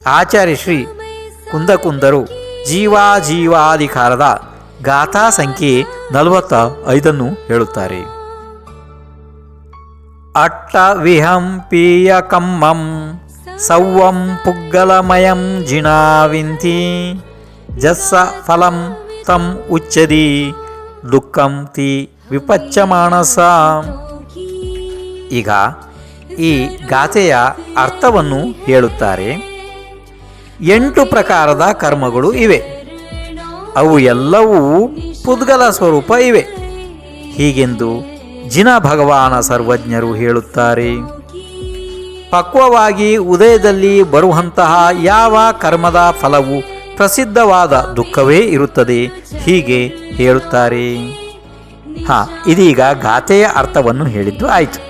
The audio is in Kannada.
ಆಚಾರ್ಯ ಶ್ರೀ ಕುಂದಕುಂದರು ಜೀವಾಧಿಕಾರದ ಗಾಥಾ ಸಂಖ್ಯೆ 45 ಹೇಳುತ್ತಾರೆ. ಅಟ್ಟ ವಿಹಂಪೀಯ ಕಮ್ಮಂ ಸೌವಂ ಪುಗ್ಗಲಮಯಂ ಜಿಣಾವಿಂತಿ ಜಸ್ಸ ಫಲಂ ತಂ ಉಚ್ಚದಿ ದುಃಖಂ ತಿ ವಿಪಚ್ಚಮಾನಸ. ಈಗ ಈ ಗಾಥೆಯ ಅರ್ಥವನ್ನು ಹೇಳುತ್ತಾರೆ. 8 ಪ್ರಕಾರದ ಕರ್ಮಗಳು ಇವೆ. ಅವು ಎಲ್ಲವೂ ಪುದ್ಗಲ ಸ್ವರೂಪ ಇವೆ ಹೀಗೆಂದು ಜಿನ ಭಗವಾನ ಸರ್ವಜ್ಞರು ಹೇಳುತ್ತಾರೆ. ಪಕ್ವವಾಗಿ ಉದಯದಲ್ಲಿ ಬರುವಂತಹ ಯಾವ ಕರ್ಮದ ಫಲವು ಪ್ರಸಿದ್ಧವಾದ ದುಃಖವೇ ಇರುತ್ತದೆ ಹೀಗೆ ಹೇಳುತ್ತಾರೆ. ಇದೀಗ ಗಾಥೆಯ ಅರ್ಥವನ್ನು ಹೇಳಿದ್ದು ಆಯಿತು.